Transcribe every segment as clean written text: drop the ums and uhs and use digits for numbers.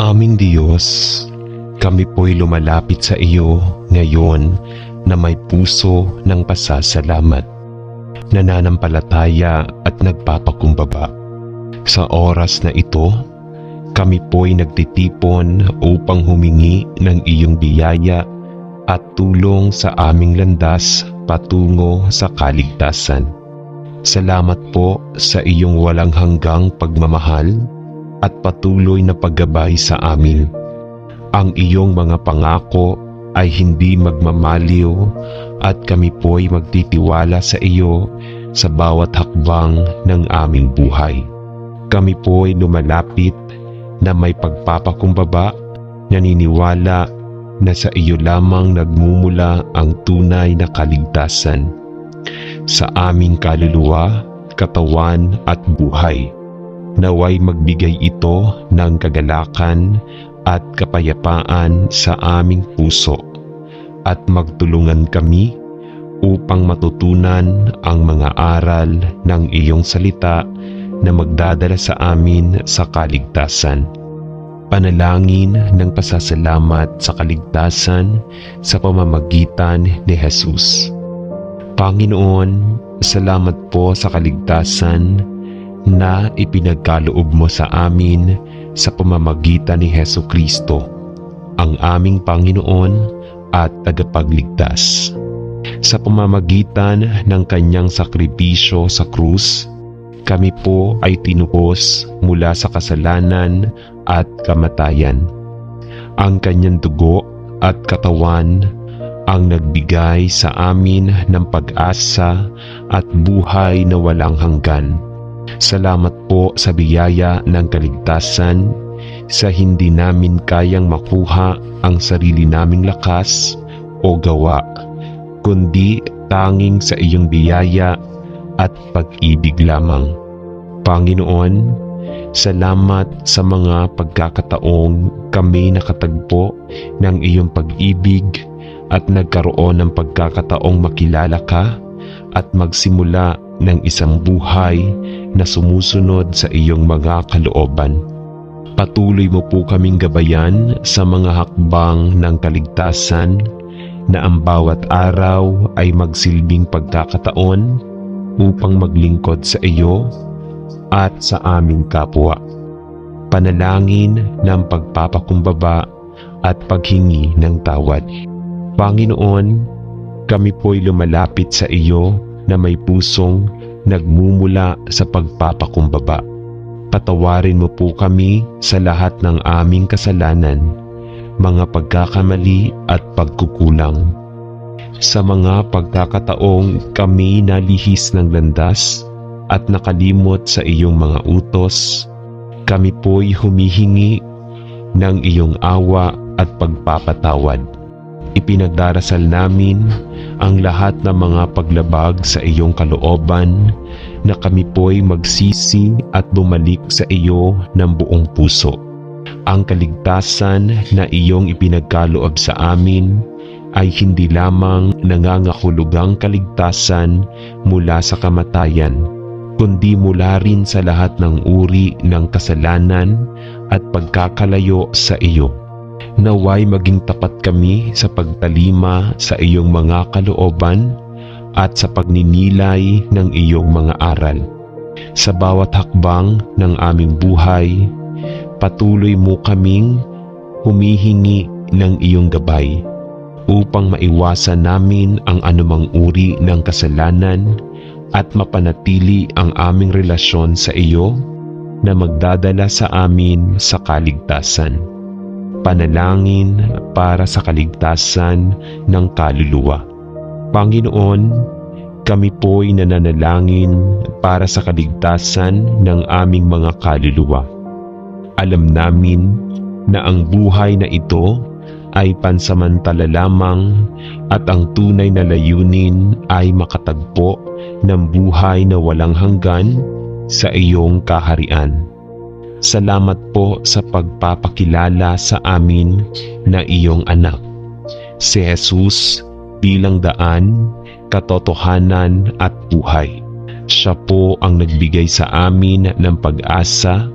Aming Diyos, kami po'y lumalapit sa iyo ngayon na may puso ng pasasalamat, nananampalataya at nagpapakumbaba. Sa oras na ito, kami po'y nagtitipon upang humingi ng iyong biyaya at tulong sa aming landas patungo sa kaligtasan. Salamat po sa iyong walang hanggang pagmamahal at patuloy na paggabay sa amin. Ang iyong mga pangako ay hindi magmamaliw at kami po'y magtitiwala sa iyo sa bawat hakbang ng aming buhay. Kami po'y lumalapit na may pagpapakumbaba, naniniwala na sa iyo lamang nagmumula ang tunay na kaligtasan sa aming kaluluwa, katawan at buhay. Naway magbigay ito ng kagalakan at kapayapaan sa aming puso at magtulungan kami upang matutunan ang mga aral ng iyong salita na magdadala sa amin sa kaligtasan. Panalangin ng pasasalamat sa kaligtasan sa pamamagitan ni Jesus. Panginoon, salamat po sa kaligtasan na ipinagkaloob mo sa amin sa pamamagitan ni Hesukristo, ang aming Panginoon at tagapagligtas. Sa pamamagitan ng kanyang sakripisyo sa krus, kami po ay tinubos mula sa kasalanan at kamatayan. Ang kanyang dugo at katawan ang nagbigay sa amin ng pag-asa at buhay na walang hanggan. Salamat po sa biyaya ng kaligtasan, sa hindi namin kayang makuha ang sarili naming lakas o gawa, kundi tanging sa iyong biyaya at pag-ibig lamang. Panginoon, salamat sa mga pagkakataong kami nakatagpo ng iyong pag-ibig at nagkaroon ng pagkakataong makilala ka at magsimula ng isang buhay na sumusunod sa iyong mga kalooban. Patuloy mo po kaming gabayan sa mga hakbang ng kaligtasan na ang bawat araw ay magsilbing pagkakataon upang maglingkod sa iyo at sa aming kapwa. Panalangin ng pagpapakumbaba at paghingi ng tawad. Panginoon, kami po'y lumalapit sa iyo na may pusong nagmumula sa pagpapakumbaba. Patawarin mo po kami sa lahat ng aming kasalanan, mga pagkakamali at pagkukulang. Sa mga pagkakataong kami nalihis ng landas at nakalimot sa iyong mga utos, kami po'y humihingi ng iyong awa at pagpapatawad. Ipinagdarasal namin ang lahat ng mga paglabag sa iyong kalooban na kami po'y magsisi at bumalik sa iyo ng buong puso. Ang kaligtasan na iyong ipinagkaloob sa amin ay hindi lamang nangangahulugang kaligtasan mula sa kamatayan, kundi mula rin sa lahat ng uri ng kasalanan at pagkakalayo sa iyo. Naway maging tapat kami sa pagtalima sa iyong mga kalooban at sa pagninilay ng iyong mga aral. Sa bawat hakbang ng aming buhay, patuloy mo kaming humihingi ng iyong gabay upang maiwasan namin ang anumang uri ng kasalanan at mapanatili ang aming relasyon sa iyo na magdadala sa amin sa kaligtasan. Panalangin para sa kaligtasan ng kaluluwa. Panginoon, kami po'y nananalangin para sa kaligtasan ng aming mga kaluluwa. Alam namin na ang buhay na ito ay pansamantala lamang at ang tunay na layunin ay makatagpo ng buhay na walang hanggan sa iyong kaharian. Salamat po sa pagpapakilala sa amin na iyong anak, si Jesus, bilang daan, katotohanan at buhay. Siya po ang nagbigay sa amin ng pag-asa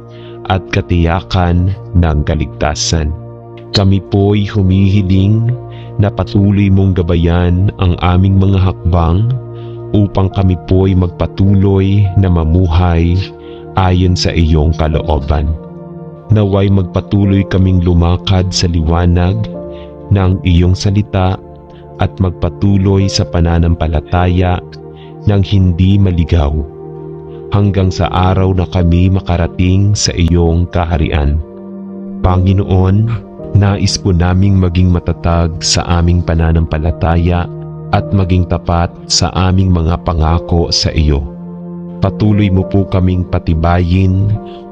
at katiyakan ng kaligtasan. Kami po'y humihiling na patuloy mong gabayan ang aming mga hakbang upang kami po'y magpatuloy na mamuhay ayon sa iyong kalooban. Naway magpatuloy kaming lumakad sa liwanag ng iyong salita at magpatuloy sa pananampalataya ng hindi maligaw hanggang sa araw na kami makarating sa iyong kaharian. Panginoon, nais po naming maging matatag sa aming pananampalataya at maging tapat sa aming mga pangako sa iyo. Patuloy mo po kaming patibayin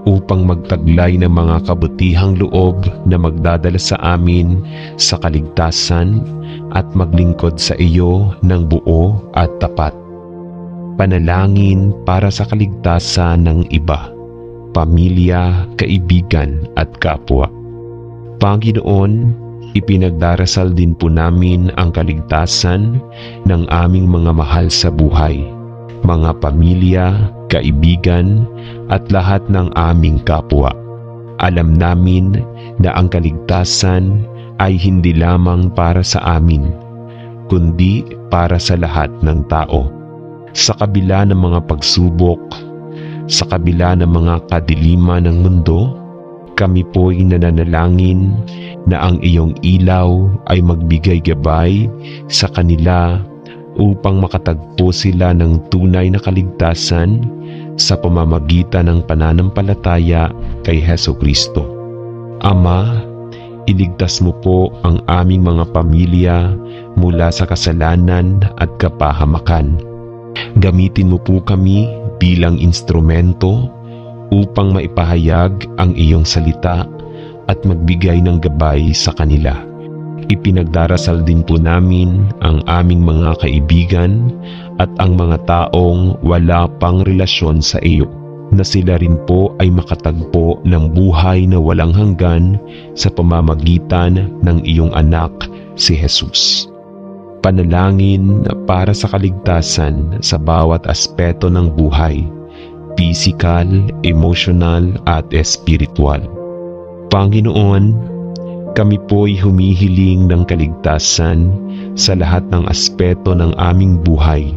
upang magtaglay ng mga kabutihang loob na magdadala sa amin sa kaligtasan at maglingkod sa iyo ng buo at tapat. Panalangin para sa kaligtasan ng iba, pamilya, kaibigan at kapwa. Panginoon, ipinagdarasal din po namin ang kaligtasan ng aming mga mahal sa buhay, mga pamilya, kaibigan at lahat ng aming kapwa. Alam namin na ang kaligtasan ay hindi lamang para sa amin, kundi para sa lahat ng tao. Sa kabila ng mga pagsubok, sa kabila ng mga kadiliman ng mundo, kami po'y nananalangin na ang iyong ilaw ay magbigay gabay sa kanila upang makatagpo sila ng tunay na kaligtasan sa pamamagitan ng pananampalataya kay Hesukristo. Ama, iligtas mo po ang aming mga pamilya mula sa kasalanan at kapahamakan. Gamitin mo po kami bilang instrumento upang maipahayag ang iyong salita at magbigay ng gabay sa kanila. Ipinagdarasal din po namin ang aming mga kaibigan at ang mga taong wala pang relasyon sa iyo, na sila rin po ay makatagpo ng buhay na walang hanggan sa pamamagitan ng iyong anak, si Jesus. Panalangin para sa kaligtasan sa bawat aspeto ng buhay, physical, emotional at spiritual. Panginoon, kami po'y humihiling ng kaligtasan sa lahat ng aspeto ng aming buhay.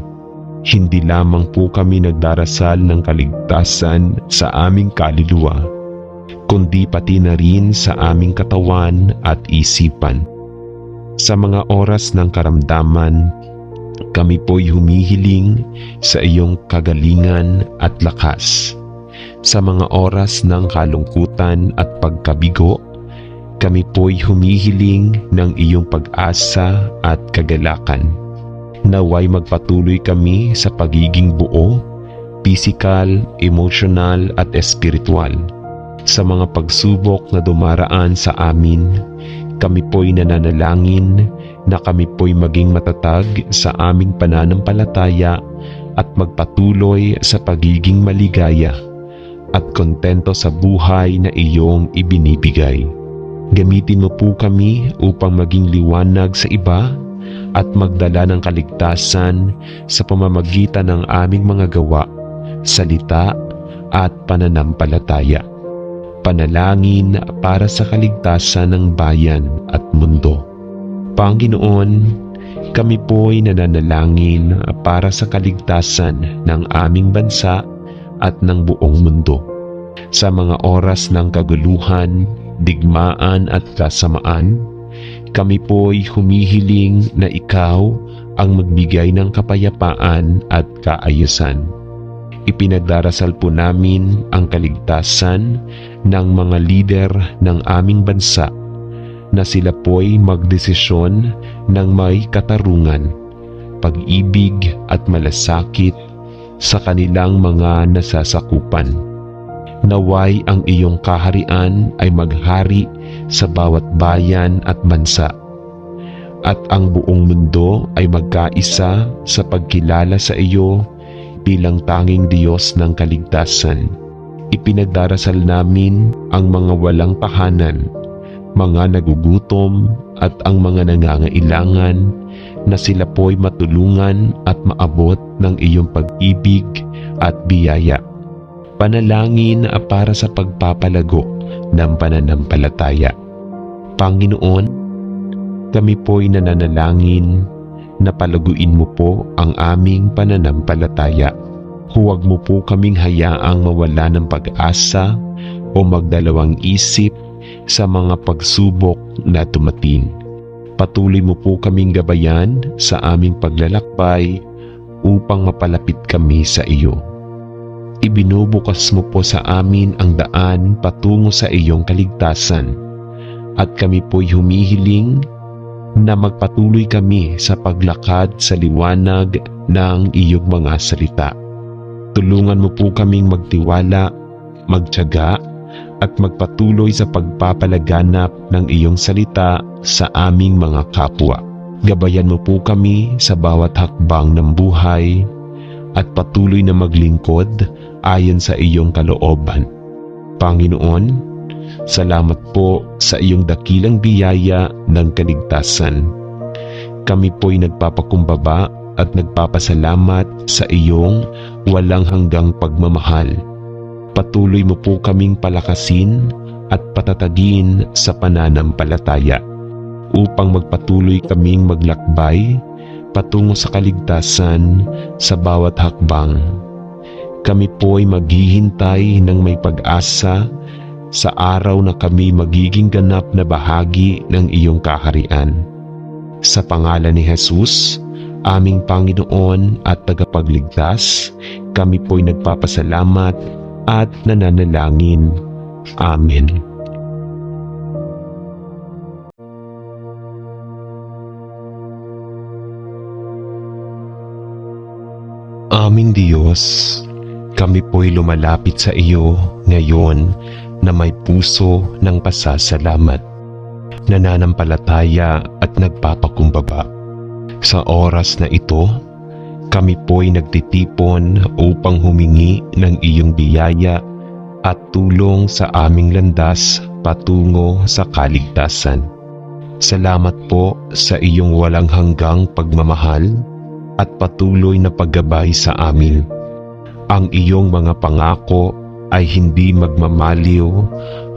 Hindi lamang po kami nagdarasal ng kaligtasan sa aming kaluluwa, kundi pati na rin sa aming katawan at isipan. Sa mga oras ng karamdaman, kami po'y humihiling sa iyong kagalingan at lakas. Sa mga oras ng kalungkutan at pagkabigo, kami po'y humihiling ng iyong pag-asa at kagalakan. Naway magpatuloy kami sa pagiging buo, physical, emotional at spiritual. Sa mga pagsubok na dumaraan sa amin, kami po'y nananalangin na kami po'y maging matatag sa aming pananampalataya at magpatuloy sa pagiging maligaya at kontento sa buhay na iyong ibinibigay. Gamitin mo po kami upang maging liwanag sa iba at magdala ng kaligtasan sa pamamagitan ng aming mga gawa, salita at pananampalataya. Panalangin para sa kaligtasan ng bayan at mundo. Panginoon, kami po'y nananalangin para sa kaligtasan ng aming bansa at ng buong mundo. Sa mga oras ng kaguluhan, digmaan at kasamaan, kami po'y humihiling na ikaw ang magbigay ng kapayapaan at kaayusan. Ipinagdarasal po namin ang kaligtasan ng mga lider ng aming bansa na sila po'y magdesisyon ng may katarungan, pag-ibig at malasakit sa kanilang mga nasasakupan. Naway ang iyong kaharian ay maghari sa bawat bayan at bansa, at ang buong mundo ay magkaisa sa pagkilala sa iyo bilang tanging Diyos ng kaligtasan. Ipinagdarasal namin ang mga walang tahanan, mga nagugutom at ang mga nangangailangan na sila po'y matulungan at maabot ng iyong pag-ibig at biyaya. Panalangin para sa pagpapalago ng pananampalataya. Panginoon, kami po'y nananalangin na palaguin mo po ang aming pananampalataya. Huwag mo po kaming hayaang mawala ng pag-asa o magdalawang isip sa mga pagsubok na dumating. Patuloy mo po kaming gabayan sa aming paglalakbay upang mapalapit kami sa iyo. Ibinubukas mo po sa amin ang daan patungo sa iyong kaligtasan at kami po'y humihiling na magpatuloy kami sa paglakad sa liwanag ng iyong mga salita. Tulungan mo po kaming magtiwala, magtiyaga at magpatuloy sa pagpapalaganap ng iyong salita sa aming mga kapwa. Gabayan mo po kami sa bawat hakbang ng buhay at patuloy na maglingkod ayon sa iyong kalooban. Panginoon, salamat po sa iyong dakilang biyaya ng kaligtasan. Kami po'y nagpapakumbaba at nagpapasalamat sa iyong walang hanggang pagmamahal. Patuloy mo po kaming palakasin at patatagin sa pananampalataya upang magpatuloy kaming maglakbay patungo sa kaligtasan sa bawat hakbang. Kami po'y maghihintay ng may pag-asa sa araw na kami magiging ganap na bahagi ng iyong kaharian. Sa pangalan ni Jesus, aming Panginoon at tagapagligtas, kami po'y nagpapasalamat at nananalangin. Amen. Aming Diyos, kami po'y lumalapit sa iyo ngayon na may puso ng pasasalamat, nananampalataya at nagpapakumbaba. Sa oras na ito, kami po'y nagtitipon upang humingi ng iyong biyaya at tulong sa aming landas patungo sa kaligtasan. Salamat po sa iyong walang hanggang pagmamahal at patuloy na paggabay sa amin. Ang iyong mga pangako ay hindi magmamaliw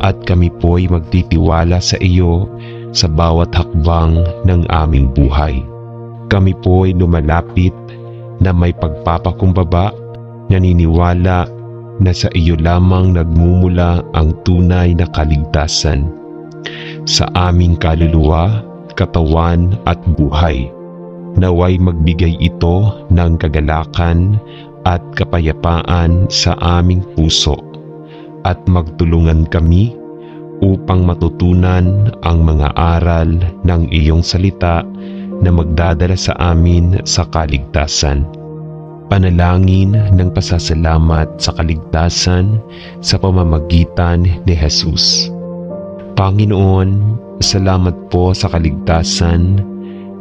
at kami po'y magtitiwala sa iyo sa bawat hakbang ng aming buhay. Kami po'y lumalapit na may pagpapakumbaba, naniniwala na sa iyo lamang nagmumula ang tunay na kaligtasan sa aming kaluluwa, katawan at buhay. Naway magbigay ito ng kagalakan at kapayapaan sa aming puso at magtulungan kami upang matutunan ang mga aral ng iyong salita na magdadala sa amin sa kaligtasan. Panalangin ng pasasalamat sa kaligtasan sa pamamagitan ni Jesus. Panginoon, salamat po sa kaligtasan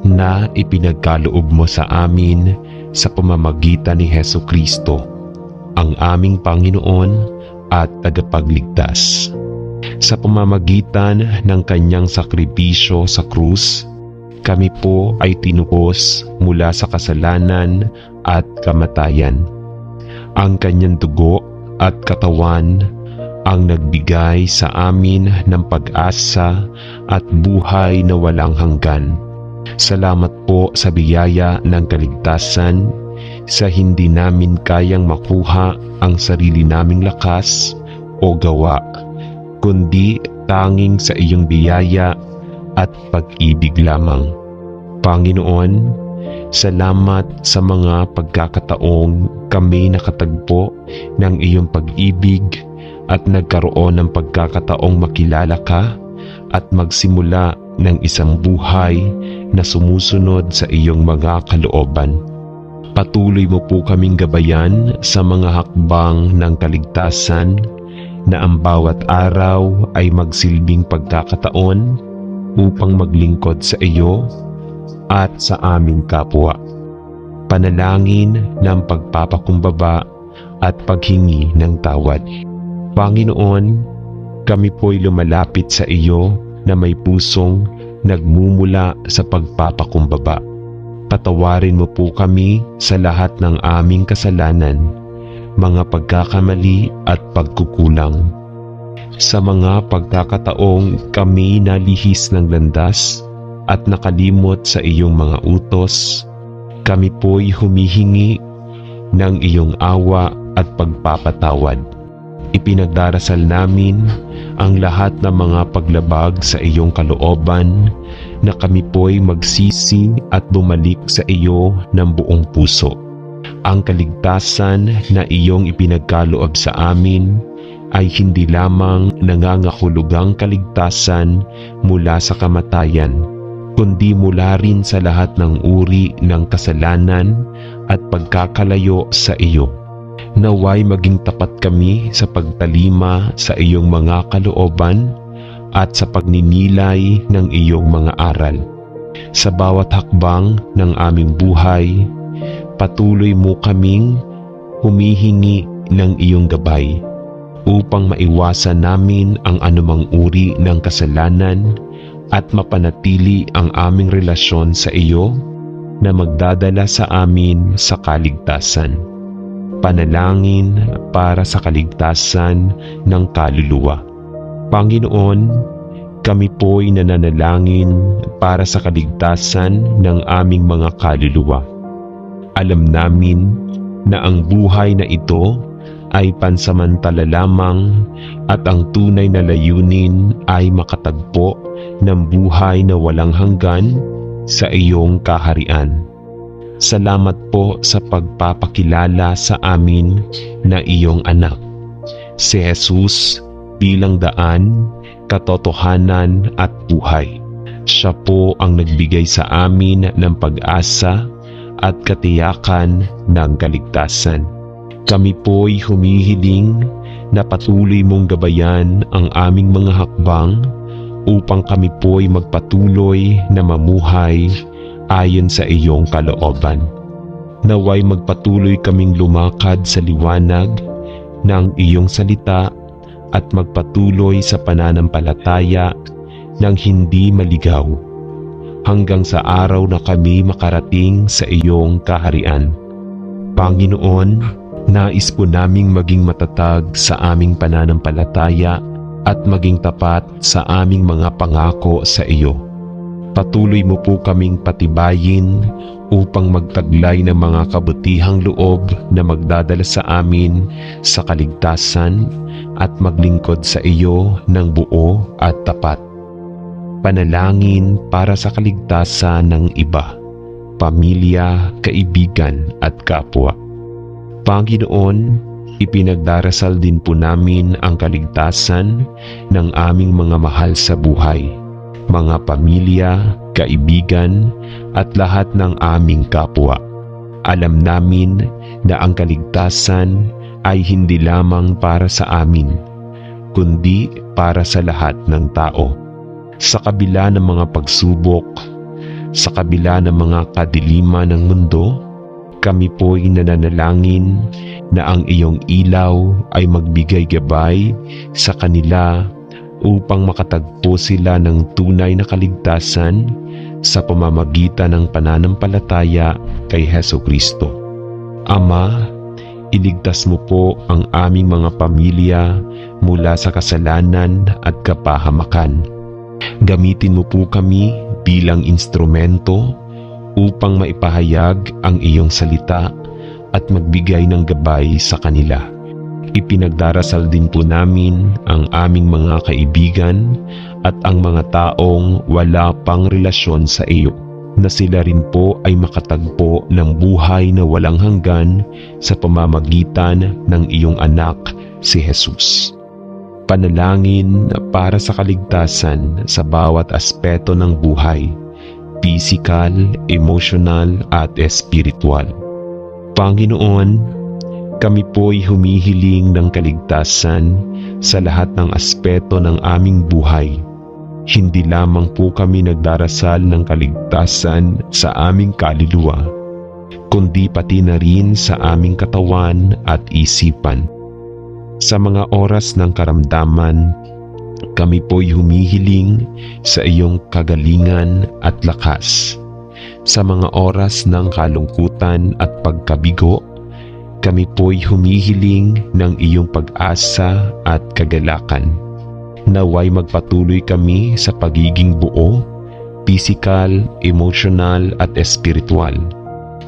na ipinagkaloob mo sa amin sa pamamagitan ni Hesukristo, ang aming Panginoon at tagapagligtas. Sa pamamagitan ng kanyang sakripisyo sa krus, kami po ay tinubos mula sa kasalanan at kamatayan. Ang kanyang dugo at katawan ang nagbigay sa amin ng pag-asa at buhay na walang hanggan. Salamat po sa biyaya ng kaligtasan, sa hindi namin kayang makuha ang sarili naming lakas o gawa, kundi tanging sa iyong biyaya at pag-ibig lamang. Panginoon, salamat sa mga pagkakataong kami nakatagpo ng iyong pag-ibig at nagkaroon ng pagkakataong makilala ka at magsimula ng isang buhay na sumusunod sa iyong mga kalooban. Patuloy mo po kaming gabayan sa mga hakbang ng kaligtasan na ang bawat araw ay magsilbing pagkakataon upang maglingkod sa iyo at sa aming kapwa. Panalangin ng pagpapakumbaba at paghingi ng tawad. Panginoon, kami po'y lumalapit sa iyo na may pusong nagmumula sa pagpapakumbaba. Patawarin mo po kami sa lahat ng aming kasalanan mga pagkakamali at pagkukulang. Sa mga pagkakataong kami nalihis ng landas at nakalimot sa iyong mga utos, kami po'y humihingi ng iyong awa at pagpapatawad. Ipinagdarasal namin ang lahat ng mga paglabag sa iyong kalooban na kami po'y magsisi at bumalik sa iyo ng buong puso. Ang kaligtasan na iyong ipinagkaloob sa amin ay hindi lamang nangangahulugang kaligtasan mula sa kamatayan, kundi mula rin sa lahat ng uri ng kasalanan at pagkakalayo sa iyo. Naway maging tapat kami sa pagtalima sa iyong mga kalooban at sa pagninilay ng iyong mga aral. Sa bawat hakbang ng aming buhay, patuloy mo kaming humihingi ng iyong gabay upang maiwasan namin ang anumang uri ng kasalanan at mapanatili ang aming relasyon sa iyo na magdadala sa amin sa kaligtasan. Panalangin para sa kaligtasan ng kaluluwa. Panginoon, kami po'y nananalangin para sa kaligtasan ng aming mga kaluluwa. Alam namin na ang buhay na ito ay pansamantala lamang at ang tunay na layunin ay makatagpo ng buhay na walang hanggan sa iyong kaharian. Salamat po sa pagpapakilala sa amin na iyong anak, si Jesus, bilang daan, katotohanan at buhay. Siya po ang nagbigay sa amin ng pag-asa at katiyakan ng kaligtasan. Kami po'y humihiling na patuloy mong gabayan ang aming mga hakbang upang kami po'y magpatuloy na mamuhay ayon sa iyong kalooban. Naway magpatuloy kaming lumakad sa liwanag ng iyong salita at magpatuloy sa pananampalataya ng hindi maligaw hanggang sa araw na kami makarating sa iyong kaharian. Panginoon, nais po naming maging matatag sa aming pananampalataya at maging tapat sa aming mga pangako sa iyo. Patuloy mo po kaming patibayin upang magtaglay ng mga kabutihang loob na magdadala sa amin sa kaligtasan at maglingkod sa iyo ng buo at tapat. Panalangin para sa kaligtasan ng iba, pamilya, kaibigan at kapwa. Panginoon, ipinagdarasal din po namin ang kaligtasan ng aming mga mahal sa buhay, mga pamilya, kaibigan at lahat ng aming kapwa. Alam namin na ang kaligtasan ay hindi lamang para sa amin, kundi para sa lahat ng tao. Sa kabila ng mga pagsubok, sa kabila ng mga kadiliman ng mundo, kami po'y nananalangin na ang iyong ilaw ay magbigay gabay sa kanila upang makatagpo sila ng tunay na kaligtasan sa pamamagitan ng pananampalataya kay Hesukristo. Ama, iligtas mo po ang aming mga pamilya mula sa kasalanan at kapahamakan. Gamitin mo po kami bilang instrumento upang maipahayag ang iyong salita at magbigay ng gabay sa kanila. Ipinagdarasal din po namin ang aming mga kaibigan at ang mga taong wala pang relasyon sa iyo, na sila rin po ay makatagpo ng buhay na walang hanggan sa pamamagitan ng iyong anak, si Jesus. Panalangin para sa kaligtasan sa bawat aspeto ng buhay, physical, emotional at spiritual. Panginoon, kami po'y humihiling ng kaligtasan sa lahat ng aspeto ng aming buhay. Hindi lamang po kami nagdarasal ng kaligtasan sa aming kaluluwa, kundi pati na rin sa aming katawan at isipan. Sa mga oras ng karamdaman, kami po'y humihiling sa iyong kagalingan at lakas. Sa mga oras ng kalungkutan at pagkabigo, kami po'y humihiling ng iyong pag-asa at kagalakan. Naway magpatuloy kami sa pagiging buo, pisikal, emosyonal at espiritual.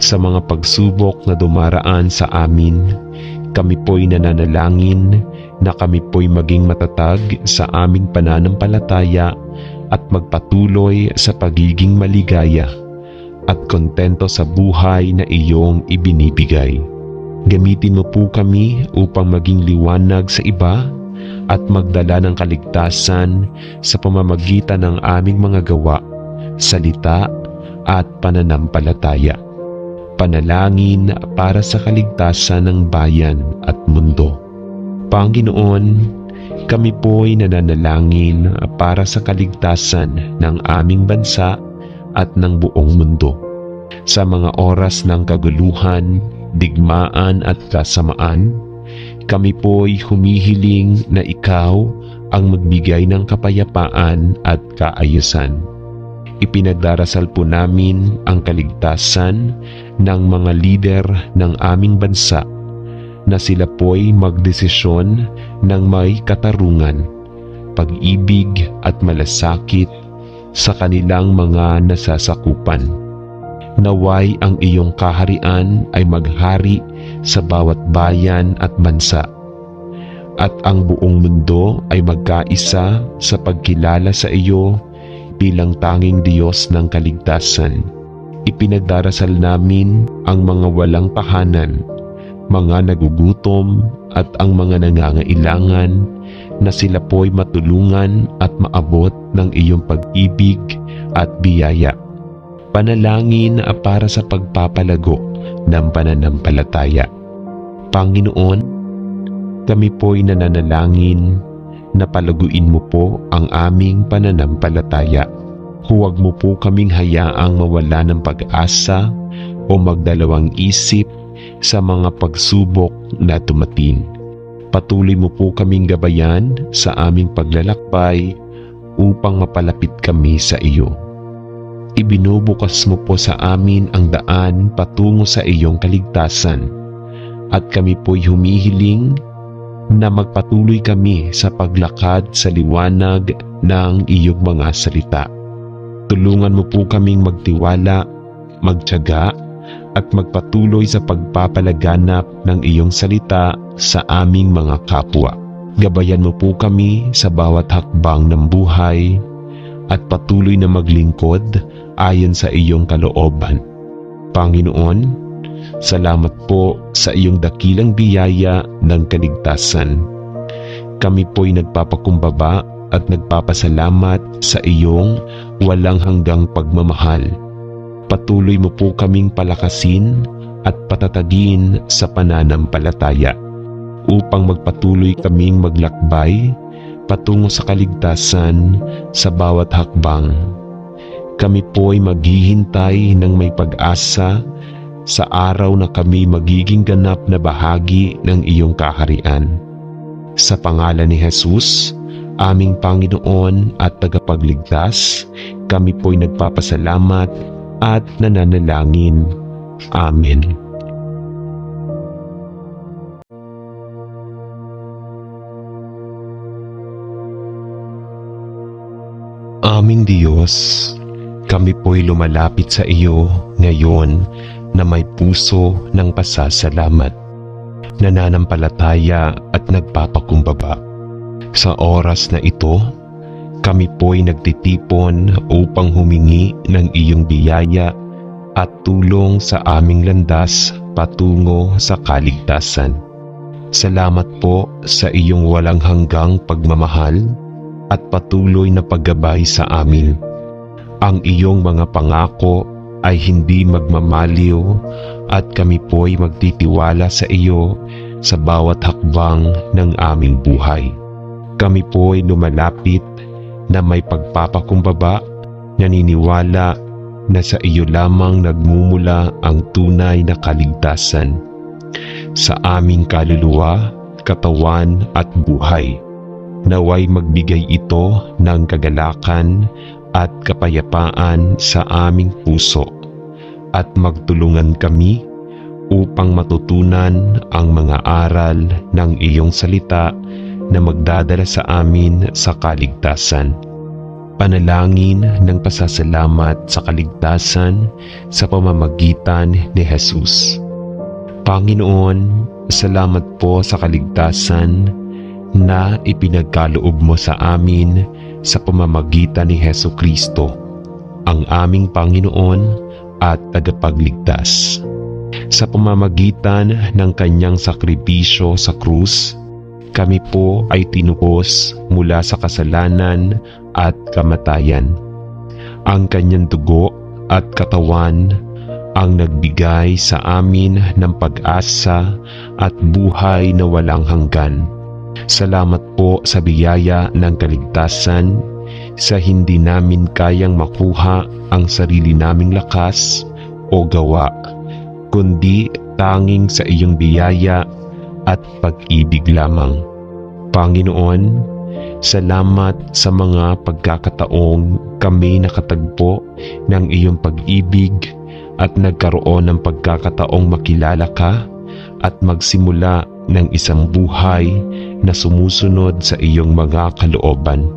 Sa mga pagsubok na dumaraan sa amin, kami po'y nananalangin na kami po'y maging matatag sa aming pananampalataya at magpatuloy sa pagiging maligaya at kontento sa buhay na iyong ibinibigay. Gamitin mo po kami upang maging liwanag sa iba at magdala ng kaligtasan sa pamamagitan ng aming mga gawa, salita at pananampalataya. Panalangin para sa kaligtasan ng bayan at mundo. Panginoon, kami po'y nananalangin para sa kaligtasan ng aming bansa at ng buong mundo. Sa mga oras ng kaguluhan, digmaan at kasamaan, kami po'y humihiling na ikaw ang magbigay ng kapayapaan at kaayusan. Ipinagdarasal po namin ang kaligtasan ng mga lider ng aming bansa na sila po'y magdesisyon ng may katarungan, pag-ibig at malasakit sa kanilang mga nasasakupan. Naway ang iyong kaharian ay maghari sa bawat bayan at bansa, at ang buong mundo ay magkaisa sa pagkilala sa iyo bilang tanging Diyos ng kaligtasan. Ipinagdarasal namin ang mga walang tahanan, mga nagugutom at ang mga nangangailangan na sila po'y matulungan at maabot ng iyong pag-ibig at biyaya. Panalangin para sa pagpapalago ng pananampalataya. Panginoon, kami po'y nananalangin na palaguin mo po ang aming pananampalataya. Huwag mo po kaming hayaang mawala ng pag-asa o magdalawang isip sa mga pagsubok na dumating. Patuloy mo po kaming gabayan sa aming paglalakbay upang mapalapit kami sa iyo. Ibinubukas mo po sa amin ang daan patungo sa iyong kaligtasan, at kami po'y humihiling na magpatuloy kami sa paglakad sa liwanag ng iyong mga salita. Tulungan mo po kaming magtiwala, magtiyaga at magpatuloy sa pagpapalaganap ng iyong salita sa aming mga kapwa. Gabayan mo po kami sa bawat hakbang ng buhay at patuloy na maglingkod ayon sa iyong kalooban. Panginoon, salamat po sa iyong dakilang biyaya ng kaligtasan. Kami po'y nagpapakumbaba at nagpapasalamat sa iyong walang hanggang pagmamahal. Patuloy mo po kaming palakasin at patatagin sa pananampalataya upang magpatuloy kaming maglakbay patungo sa kaligtasan sa bawat hakbang. Kami po'y maghihintay ng may pag-asa sa araw na kami magiging ganap na bahagi ng iyong kaharian. Sa pangalan ni Jesus, aming Panginoon at tagapagligtas, kami po'y nagpapasalamat at nananalangin. Amen. Aming Diyos, kami po'y lumalapit sa iyo ngayon na may puso ng pasasalamat, nananampalataya at nagpapakumbaba. Sa oras na ito, kami po'y nagtitipon upang humingi ng iyong biyaya at tulong sa aming landas patungo sa kaligtasan. Salamat po sa iyong walang hanggang pagmamahal at patuloy na paggabay sa amin. Ang iyong mga pangako ay hindi magmamaliw at kami po'y magtitiwala sa iyo sa bawat hakbang ng aming buhay. Kami po'y lumalapit na may pagpapakumbaba, naniniwala na sa iyo lamang nagmumula ang tunay na kaligtasan sa aming kaluluwa, katawan at buhay. Naway magbigay ito ng kagalakan at kapayapaan sa aming puso at magtulungan kami upang matutunan ang mga aral ng iyong salita na magdadala sa amin sa kaligtasan. Panalangin ng pasasalamat sa kaligtasan sa pamamagitan ni Jesus. Panginoon, salamat po sa kaligtasan na ipinagkaloob mo sa amin sa pamamagitan ni Hesukristo, ang aming Panginoon at tagapagligtas. Sa pamamagitan ng kanyang sakripisyo sa krus, kami po ay tinubos mula sa kasalanan at kamatayan. Ang kanyang dugo at katawan ang nagbigay sa amin ng pag-asa at buhay na walang hanggan. Salamat po sa biyaya ng kaligtasan, sa hindi namin kayang makuha ang sarili naming lakas o gawa, kundi tanging sa iyong biyaya at pag-ibig lamang. Panginoon, salamat sa mga pagkakataong kami nakatagpo ng iyong pag-ibig at nagkaroon ng pagkakataong makilala ka at magsimula ng isang buhay na sumusunod sa iyong mga kalooban.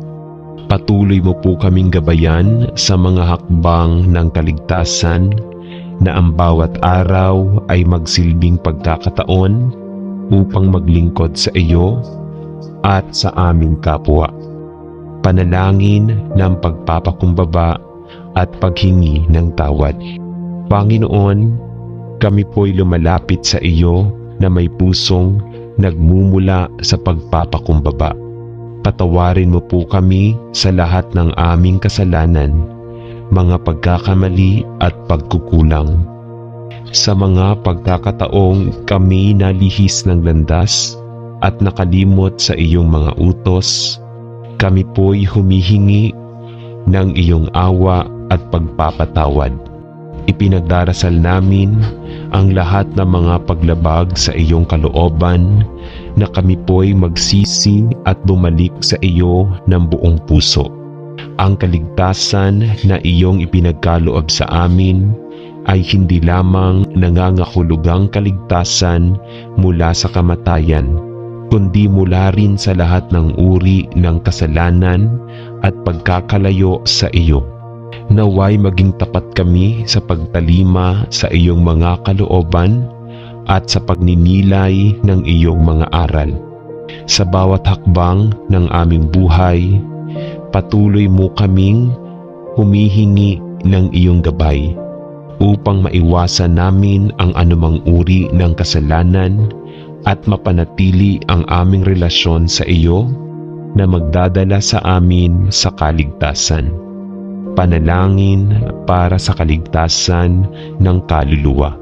Patuloy mo po kaming gabayan sa mga hakbang ng kaligtasan na ang bawat araw ay magsilbing pagkakataon upang maglingkod sa iyo at sa aming kapwa. Panalangin ng pagpapakumbaba at paghingi ng tawad. Panginoon, kami po'y lumalapit sa iyo na may pusong nagmumula sa pagpapakumbaba. Patawarin mo po kami sa lahat ng aming kasalanan, mga pagkakamali at pagkukulang. Sa mga pagkakataong kami nalihis ng landas at nakalimot sa iyong mga utos, kami po'y humihingi ng iyong awa at pagpapatawad. Ipinagdarasal namin ang lahat ng mga paglabag sa iyong kalooban na kami po'y magsisi at bumalik sa iyo ng buong puso. Ang kaligtasan na iyong ipinagkaloob sa amin ay hindi lamang nangangahulugang kaligtasan mula sa kamatayan, kundi mula rin sa lahat ng uri ng kasalanan at pagkakalayo sa iyo. Naway maging tapat kami sa pagtalima sa iyong mga kalooban at sa pagninilay ng iyong mga aral. Sa bawat hakbang ng aming buhay, patuloy mo kaming humihingi ng iyong gabay upang maiwasan namin ang anumang uri ng kasalanan at mapanatili ang aming relasyon sa iyo na magdadala sa amin sa kaligtasan. Panalangin para sa kaligtasan ng kaluluwa.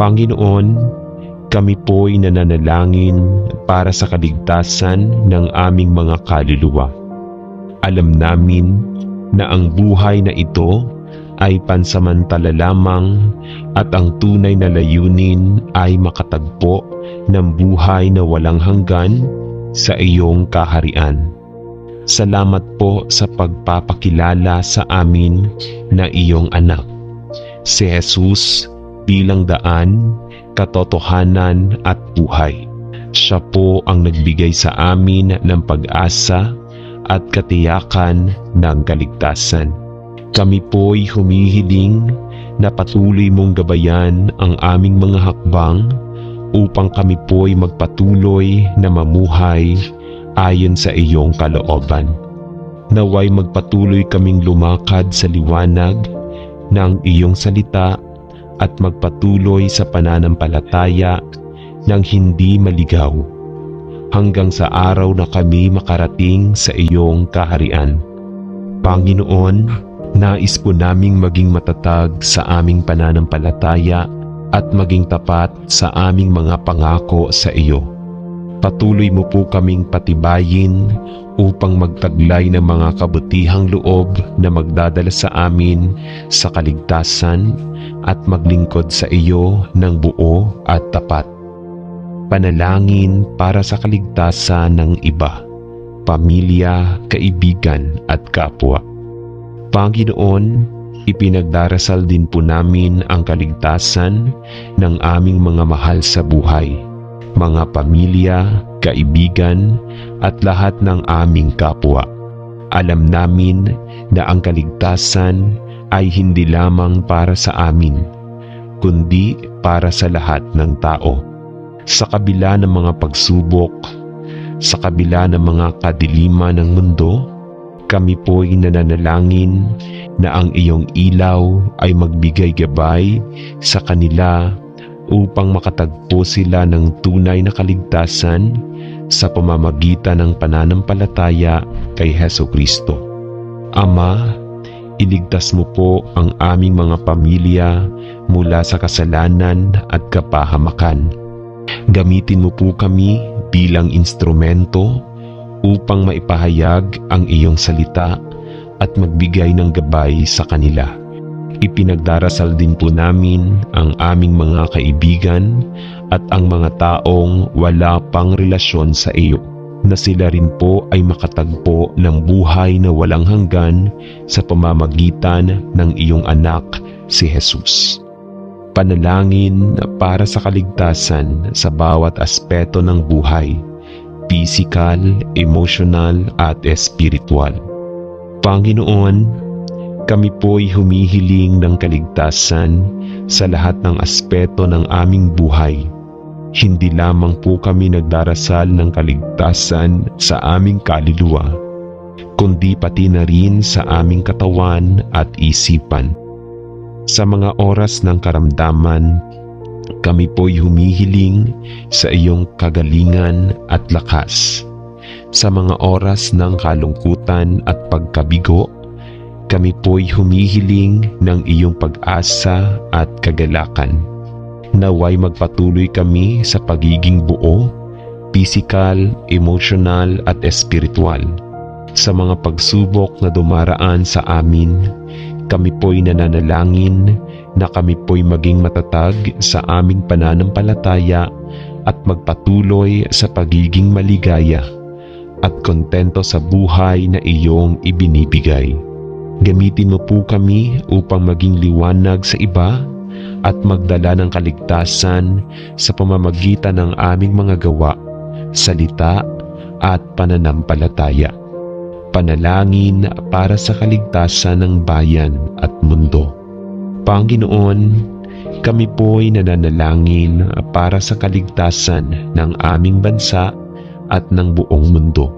Panginoon, kami po'y nananalangin para sa kaligtasan ng aming mga kaluluwa. Alam namin na ang buhay na ito ay pansamantala lamang at ang tunay na layunin ay makatagpo ng buhay na walang hanggan sa iyong kaharian. Salamat po sa pagpapakilala sa amin na iyong anak, si Jesus, bilang daan, katotohanan at buhay. Siya po ang nagbigay sa amin ng pag-asa at katiyakan ng kaligtasan. Kami po'y humihiling na patuloy mong gabayan ang aming mga hakbang upang kami po'y magpatuloy na mamuhay ayon sa iyong kalooban. Naway magpatuloy kaming lumakad sa liwanag ng iyong salita at magpatuloy sa pananampalataya ng hindi maligaw hanggang sa araw na kami makarating sa iyong kaharian. Panginoon, nais po naming maging matatag sa aming pananampalataya at maging tapat sa aming mga pangako sa iyo. Patuloy mo po kaming patibayin upang magtaglay ng mga kabutihang loob na magdadala sa amin sa kaligtasan at maglingkod sa iyo ng buo at tapat. Panalangin para sa kaligtasan ng iba, pamilya, kaibigan at kapwa. Panginoon, Ipinagdarasal din po namin ang kaligtasan ng aming mga mahal sa buhay, mga pamilya, kaibigan, at lahat ng aming kapwa. Alam namin na ang kaligtasan ay hindi lamang para sa amin, kundi para sa lahat ng tao. Sa kabila ng mga pagsubok, sa kabila ng mga kadiliman ng mundo, kami po'y nananalangin na ang iyong ilaw ay magbigay gabay sa kanila upang makatagpo sila ng tunay na kaligtasan sa pamamagitan ng pananampalataya kay Hesukristo. Ama, iligtas mo po ang aming mga pamilya mula sa kasalanan at kapahamakan. Gamitin mo po kami bilang instrumento upang maipahayag ang iyong salita at magbigay ng gabay sa kanila. Ipinagdarasal din po namin ang aming mga kaibigan at ang mga taong wala pang relasyon sa iyo, na sila rin po ay makatagpo ng buhay na walang hanggan sa pamamagitan ng iyong anak, si Jesus. Panalangin para sa kaligtasan sa bawat aspeto ng buhay, physical, emotional at spiritual. Panginoon, kami po'y humihiling ng kaligtasan sa lahat ng aspeto ng aming buhay. Hindi lamang po kami nagdarasal ng kaligtasan sa aming kaluluwa, kundi pati na rin sa aming katawan at isipan. Sa mga oras ng karamdaman, kami po'y humihiling sa iyong kagalingan at lakas. Sa mga oras ng kalungkutan at pagkabigo, kami po'y humihiling ng iyong pag-asa at kagalakan. Naway magpatuloy kami sa pagiging buo, physical, emotional at spiritual. Sa mga pagsubok na dumaraan sa amin, kami po'y nananalangin na kami po'y maging matatag sa aming pananampalataya at magpatuloy sa pagiging maligaya at kontento sa buhay na iyong ibinibigay. Gamitin mo po kami upang maging liwanag sa iba at magdala ng kaligtasan sa pamamagitan ng aming mga gawa, salita at pananampalataya. Panalangin para sa kaligtasan ng bayan at mundo. Panginoon, kami po'y nananalangin para sa kaligtasan ng aming bansa at ng buong mundo.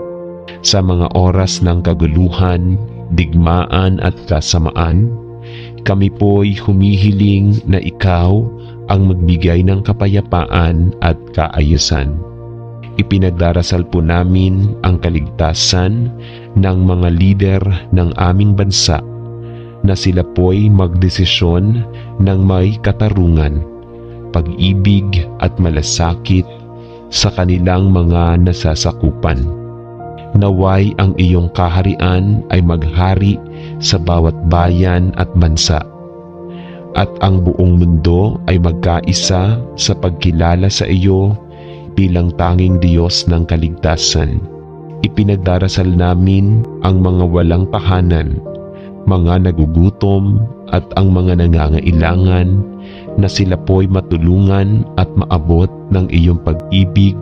Sa mga oras ng kaguluhan, digmaan at kasamaan, kami po'y humihiling na ikaw ang magbigay ng kapayapaan at kaayusan. Ipinagdarasal po namin ang kaligtasan ng mga lider ng aming bansa na sila po'y magdesisyon ng may katarungan, pag-ibig at malasakit sa kanilang mga nasasakupan. Naway ang iyong kaharian ay maghari sa bawat bayan at bansa, at ang buong mundo ay magkaisa sa pagkilala sa iyo bilang tanging Diyos ng kaligtasan. Ipinagdarasal namin ang mga walang tahanan, mga nagugutom at ang mga nangangailangan na sila po'y matulungan at maabot ng iyong pag-ibig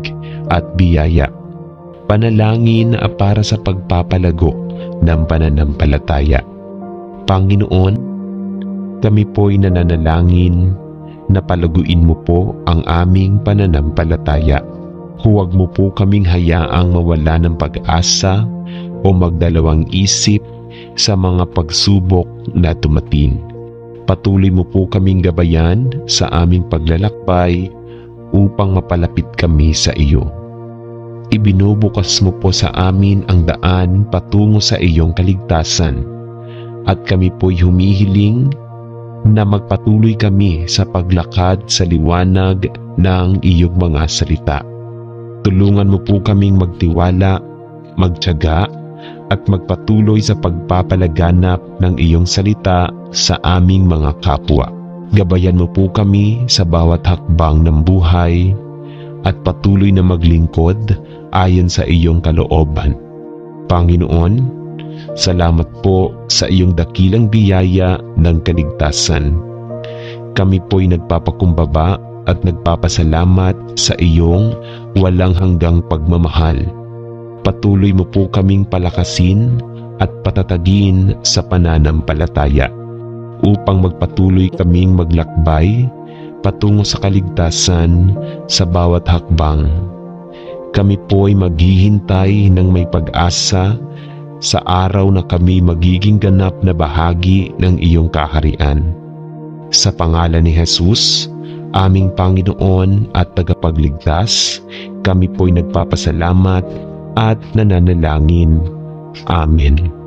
at biyaya. Panalangin para sa pagpapalago ng pananampalataya. Panginoon, kami po'y nananalangin na palaguin mo po ang aming pananampalataya. Huwag mo po kaming hayaang mawala ng pag-asa o magdalawang isip sa mga pagsubok na dumating. Patuloy mo po kaming gabayan sa aming paglalakbay upang mapalapit kami sa iyo. Ibinubukas mo po sa amin ang daan patungo sa iyong kaligtasan, at kami po'y humihiling na magpatuloy kami sa paglakad sa liwanag ng iyong mga salita. Tulungan mo po kaming magtiwala, magtiyaga at magpatuloy sa pagpapalaganap ng iyong salita sa aming mga kapwa. Gabayan mo po kami sa bawat hakbang ng buhay at patuloy na maglingkod ayon sa iyong kalooban. Panginoon, Salamat po sa iyong dakilang biyaya ng kaligtasan. Kami po'y nagpapakumbaba at nagpapasalamat sa iyong walang hanggang pagmamahal. Patuloy mo po kaming palakasin at patatagin sa pananampalataya upang magpatuloy kaming maglakbay patungo sa kaligtasan sa bawat hakbang. Kami po'y maghihintay ng may pag-asa sa araw na kami magiging ganap na bahagi ng iyong kaharian. Sa pangalan ni Jesus, aming Panginoon at tagapagligtas, kami po'y nagpapasalamat at nananalangin. Amen.